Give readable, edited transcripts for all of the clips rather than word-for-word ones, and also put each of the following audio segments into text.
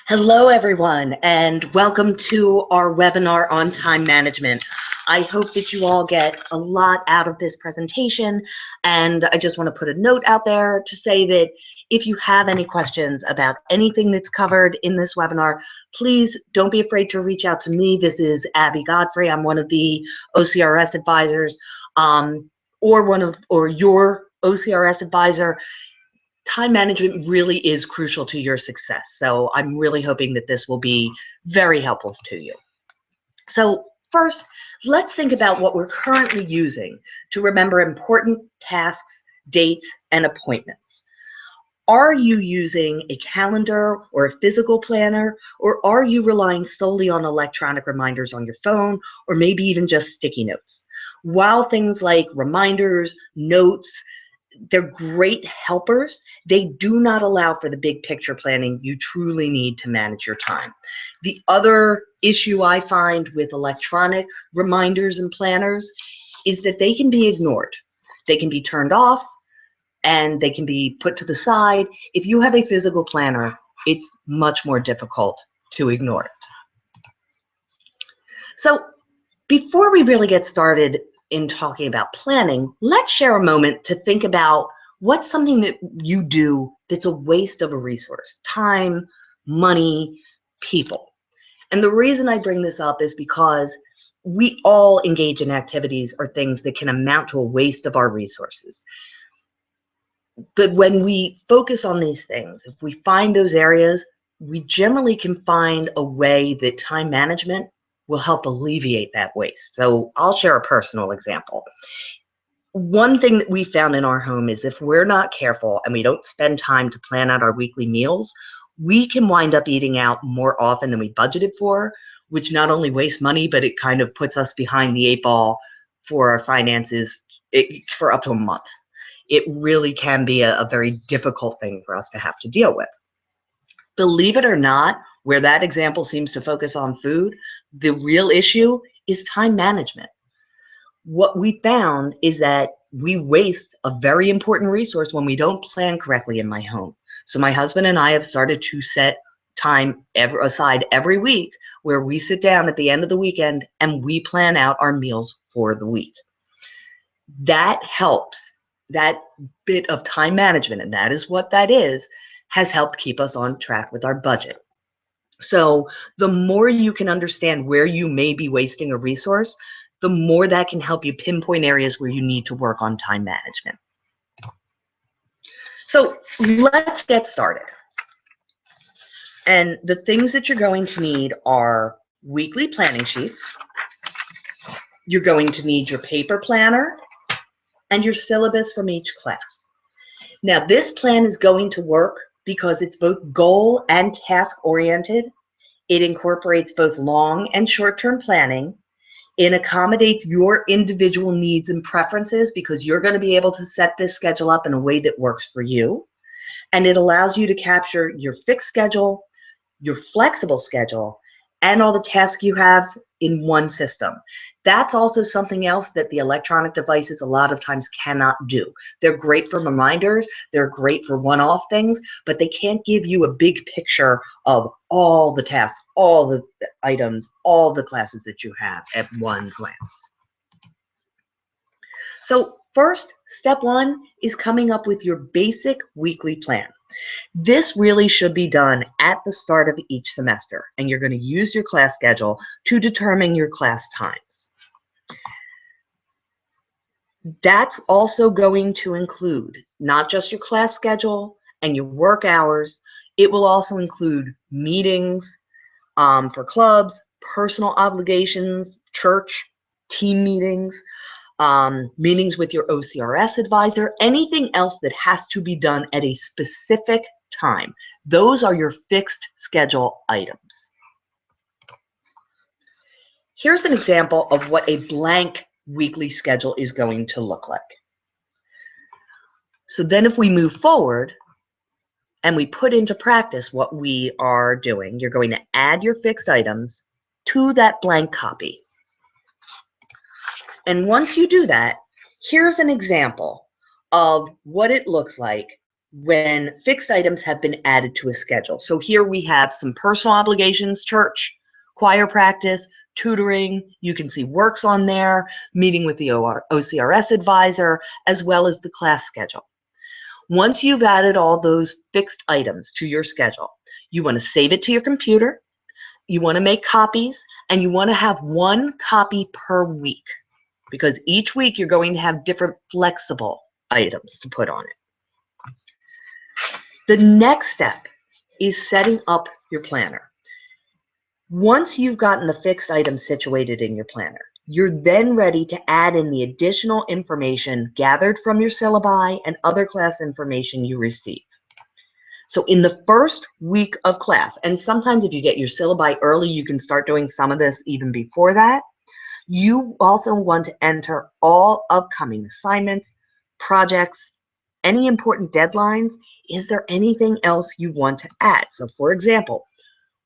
Hello, everyone, and welcome to our webinar on time management. I hope that you all get a lot out of this presentation, and I just want to put a note out there to say that if you have any questions about anything that's covered in this webinar, please don't be afraid to reach out to me. This is Abby Godfrey. I'm one of the OCRS advisors, or your OCRS advisor. Time management really is crucial to your success. So I'm really hoping that this will be very helpful to you. So first, let's think about what we're currently using to remember important tasks, dates, and appointments. Are you using a calendar or a physical planner, or are you relying solely on electronic reminders on your phone, or maybe even just sticky notes? While things like reminders, notes, they're great helpers, they do not allow for the big picture planning you truly need to manage your time. The other issue I find with electronic reminders and planners is that they can be ignored. They can be turned off and they can be put to the side. If you have a physical planner, it's much more difficult to ignore it. So before we really get started in talking about planning, let's share a moment to think about what's something that you do that's a waste of a resource: time, money, people. And the reason I bring this up is because we all engage in activities or things that can amount to a waste of our resources. But when we focus on these things, if we find those areas, we generally can find a way that time management will help alleviate that waste. So I'll share a personal example. One thing that we found in our home is if we're not careful and we don't spend time to plan out our weekly meals, we can wind up eating out more often than we budgeted for, which not only wastes money, but it kind of puts us behind the 8 ball for our finances for up to a month. It really can be a very difficult thing for us to have to deal with. Believe it or not, where that example seems to focus on food, the real issue is time management. What we found is that we waste a very important resource when we don't plan correctly in my home. So my husband and I have started to set time aside every week where we sit down at the end of the weekend and we plan out our meals for the week. That helps. That bit of time management, and that is what that is, has helped keep us on track with our budget. So the more you can understand where you may be wasting a resource, the more that can help you pinpoint areas where you need to work on time management. So let's get started. And the things that you're going to need are weekly planning sheets. You're going to need your paper planner and your syllabus from each class. Now, this plan is going to work because it's both goal and task oriented. It incorporates both long and short-term planning. It accommodates your individual needs and preferences because you're going to be able to set this schedule up in a way that works for you. And it allows you to capture your fixed schedule, your flexible schedule, and all the tasks you have in one system. That's also something else that the electronic devices a lot of times cannot do. They're great for reminders, they're great for one-off things, but they can't give you a big picture of all the tasks, all the items, all the classes that you have at one glance. So first, step one is coming up with your basic weekly plan. This really should be done at the start of each semester, and you're going to use your class schedule to determine your class times. That's also going to include not just your class schedule and your work hours, it will also include meetings for clubs, personal obligations, church, team meetings, meetings with your OCRS advisor, anything else that has to be done at a specific time. Those are your fixed schedule items. Here's an example of what a blank weekly schedule is going to look like. So then if we move forward and we put into practice what we are doing, you're going to add your fixed items to that blank copy. And once you do that, here's an example of what it looks like when fixed items have been added to a schedule. So here we have some personal obligations, church, choir practice, tutoring. You can see works on there, meeting with the OCRS advisor, as well as the class schedule. Once you've added all those fixed items to your schedule, you want to save it to your computer, you want to make copies, and you want to have one copy per week, because each week you're going to have different flexible items to put on it. The next step is setting up your planner. Once you've gotten the fixed items situated in your planner, you're then ready to add in the additional information gathered from your syllabi and other class information you receive. So in the first week of class, and sometimes if you get your syllabi early, you can start doing some of this even before that, you also want to enter all upcoming assignments, projects, any important deadlines. Is there anything else you want to add? So for example,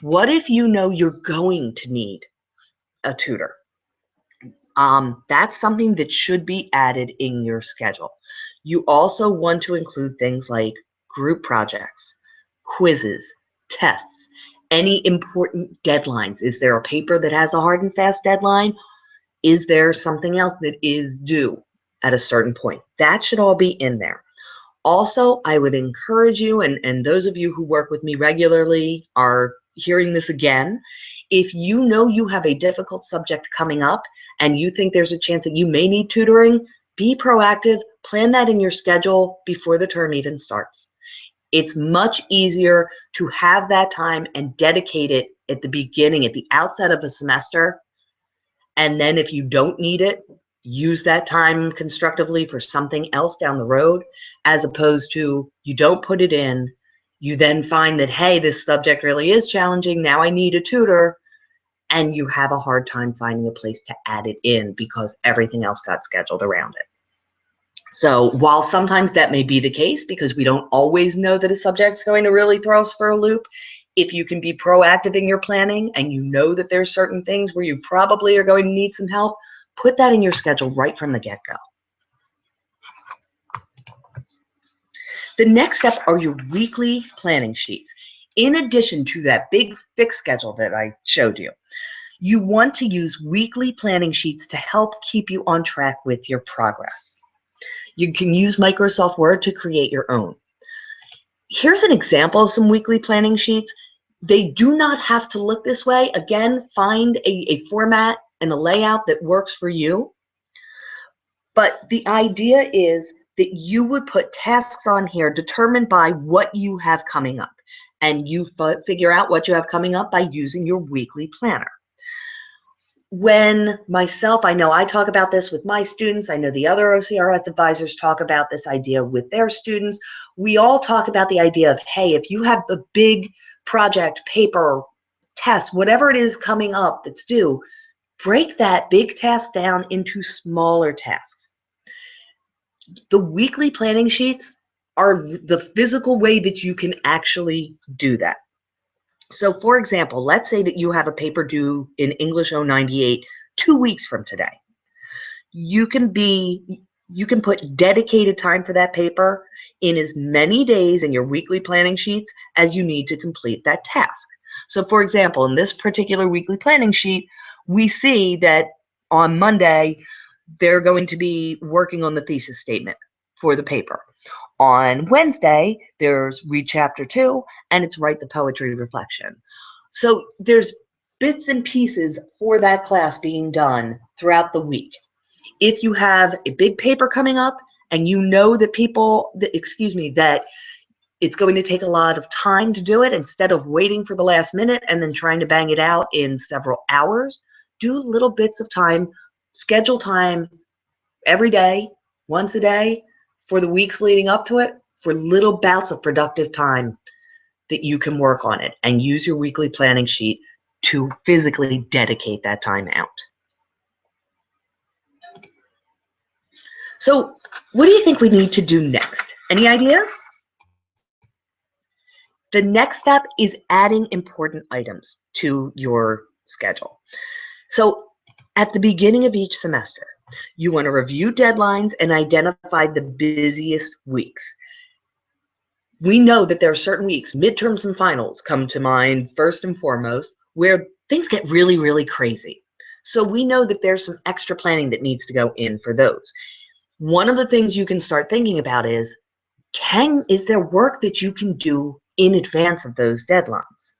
what if you know you're going to need a tutor? That's something that should be added in your schedule. You also want to include things like group projects, quizzes, tests, any important deadlines. Is there a paper that has a hard and fast deadline? Is there something else that is due at a certain point? That should all be in there. Also, I would encourage you, and those of you who work with me regularly are hearing this again, if you know you have a difficult subject coming up and you think there's a chance that you may need tutoring, be proactive, plan that in your schedule before the term even starts. It's much easier to have that time and dedicate it at the beginning, at the outset of a semester, and then if you don't need it, use that time constructively for something else down the road, as opposed to you don't put it in, you then find that, hey, this subject really is challenging, now I need a tutor, and you have a hard time finding a place to add it in because everything else got scheduled around it. So while sometimes that may be the case because we don't always know that a subject's going to really throw us for a loop, if you can be proactive in your planning and you know that there's certain things where you probably are going to need some help, put that in your schedule right from the get-go. The next step are your weekly planning sheets. In addition to that big fixed schedule that I showed you, you want to use weekly planning sheets to help keep you on track with your progress. You can use Microsoft Word to create your own. Here's an example of some weekly planning sheets. They do not have to look this way. Again, find a format and a layout that works for you. But the idea is that you would put tasks on here determined by what you have coming up. And you figure out what you have coming up by using your weekly planner. When myself, I know I talk about this with my students, I know the other OCRS advisors talk about this idea with their students. We all talk about the idea of, hey, if you have a big project, paper, test, whatever it is coming up that's due, break that big task down into smaller tasks. The weekly planning sheets are the physical way that you can actually do that. So for example, let's say that you have a paper due in English 098 2 weeks from today. You can put dedicated time for that paper in as many days in your weekly planning sheets as you need to complete that task. So for example, in this particular weekly planning sheet, we see that on Monday, they're going to be working on the thesis statement for the paper. On Wednesday, there's read chapter 2, and it's write the poetry reflection. So there's bits and pieces for that class being done throughout the week. If you have a big paper coming up and you know that that it's going to take a lot of time to do it, instead of waiting for the last minute and then trying to bang it out in several hours, do little bits of time, schedule time every day, once a day, for the weeks leading up to it, for little bouts of productive time that you can work on it, and use your weekly planning sheet to physically dedicate that time out. So what do you think we need to do next? Any ideas? The next step is adding important items to your schedule. So at the beginning of each semester, you want to review deadlines and identify the busiest weeks. We know that there are certain weeks, midterms and finals come to mind first and foremost, where things get really, really crazy. So we know that there's some extra planning that needs to go in for those. One of the things you can start thinking about is there work that you can do in advance of those deadlines?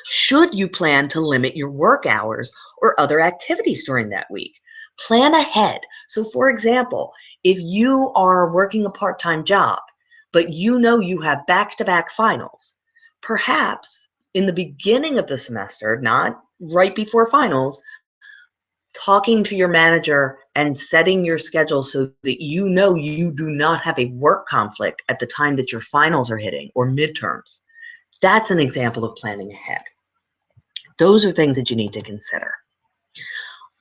Should you plan to limit your work hours or other activities during that week? Plan ahead. So for example, if you are working a part-time job, but you know you have back-to-back finals, perhaps in the beginning of the semester, not right before finals, talking to your manager and setting your schedule so that you know you do not have a work conflict at the time that your finals are hitting or midterms. That's an example of planning ahead. Those are things that you need to consider.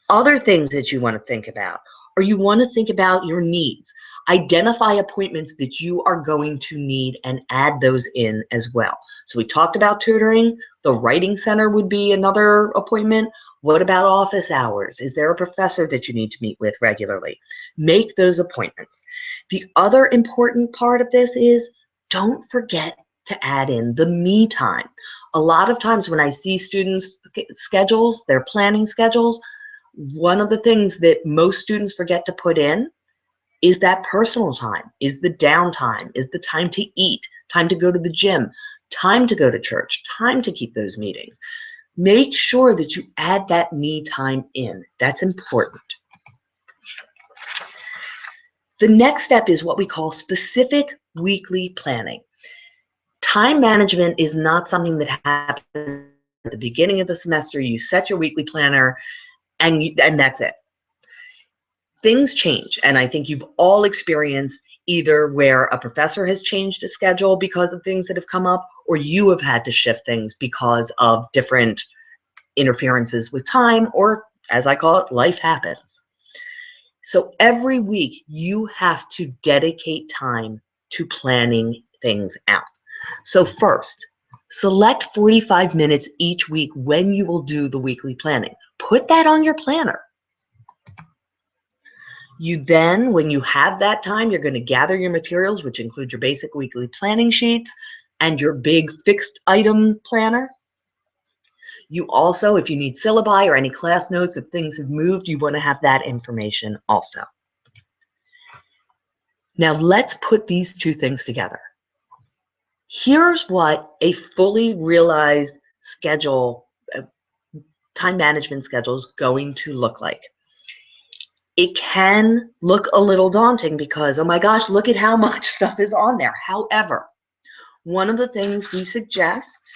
Other things that you want to think about, or you want to think about your needs. Identify appointments that you are going to need and add those in as well. So we talked about tutoring. The writing center would be another appointment. What about office hours? Is there a professor that you need to meet with regularly? Make those appointments. The other important part of this is don't forget to add in the me time. A lot of times when I see students' schedules, their planning schedules, one of the things that most students forget to put in is that personal time, is the downtime, is the time to eat, time to go to the gym, time to go to church, time to keep those meetings. Make sure that you add that me time in. That's important. The next step is what we call specific weekly planning. Time management is not something that happens at the beginning of the semester. You set your weekly planner and that's it. Things change, and I think you've all experienced either where a professor has changed a schedule because of things that have come up, or you have had to shift things because of different interferences with time, or as I call it, life happens. So every week you have to dedicate time to planning things out. So first, select 45 minutes each week when you will do the weekly planning. Put that on your planner. You then, when you have that time, you're going to gather your materials, which include your basic weekly planning sheets and your big fixed item planner. You also, if you need syllabi or any class notes, if things have moved, you want to have that information also. Now let's put these two things together. Here's what a fully realized schedule, time management schedule is going to look like. It can look a little daunting because, oh my gosh, look at how much stuff is on there. However, one of the things we suggest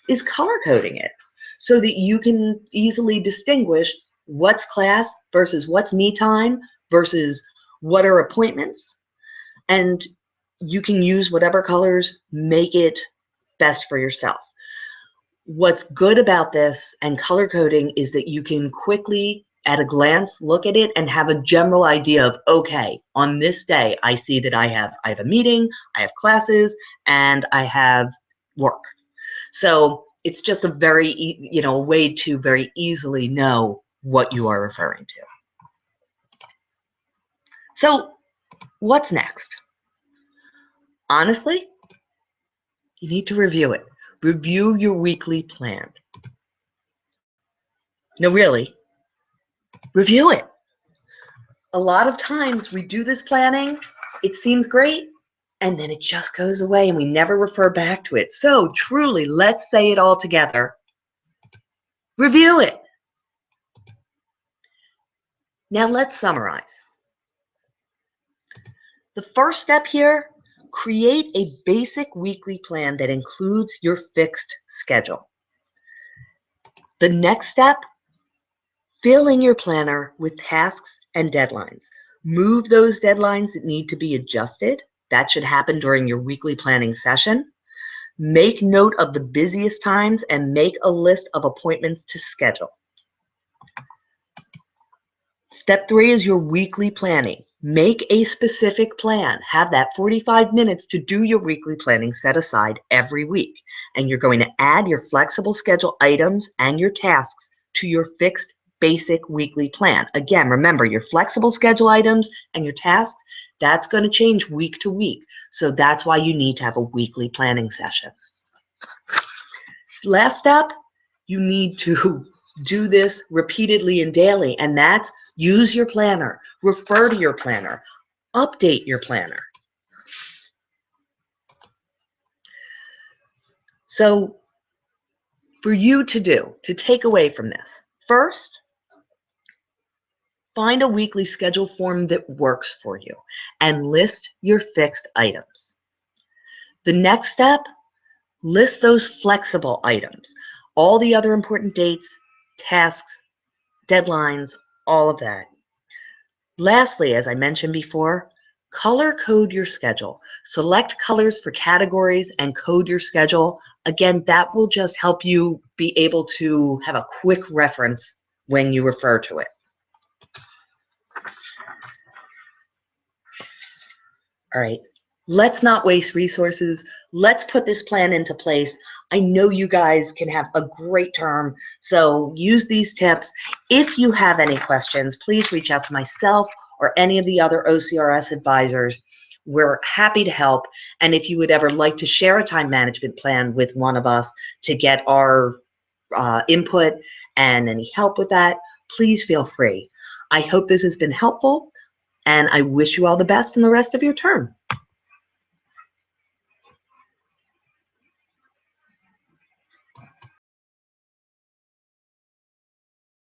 is color coding it so that you can easily distinguish what's class versus what's me time versus what are appointments. And you can use whatever colors make it best for yourself. What's good about this and color coding is that you can quickly, at a glance, look at it and have a general idea of, okay, on this day, I see that I have a meeting, I have classes, and I have work. So it's just a very, way to very easily know what you are referring to. So what's next? Honestly, you need to review it. Review your weekly plan. No, really, review it. A lot of times we do this planning, it seems great, and then it just goes away and we never refer back to it. So truly, let's say it all together. Review it. Now let's summarize. The first step here, create a basic weekly plan that includes your fixed schedule. The next step, fill in your planner with tasks and deadlines. Move those deadlines that need to be adjusted. That should happen during your weekly planning session. Make note of the busiest times and make a list of appointments to schedule. Step 3 is your weekly planning. Make a specific plan. Have that 45 minutes to do your weekly planning set aside every week. And you're going to add your flexible schedule items and your tasks to your fixed basic weekly plan. Again, remember your flexible schedule items and your tasks, That's going to change week to week. So that's why you need to have a weekly planning session. Last step, you need to do this repeatedly and daily, and that's use your planner, refer to your planner, update your planner. So for you to take away from this, first, find a weekly schedule form that works for you and list your fixed items. The next step, list those flexible items, all the other important dates, tasks, deadlines, all of that. Lastly, as I mentioned before, color code your schedule. Select colors for categories and code your schedule. Again, that will just help you be able to have a quick reference when you refer to it. All right, let's not waste resources. Let's put this plan into place. I know you guys can have a great term, so use these tips. If you have any questions, please reach out to myself or any of the other OCRS advisors. We're happy to help. And if you would ever like to share a time management plan with one of us to get our input and any help with that, please feel free. I hope this has been helpful, and I wish you all the best in the rest of your term.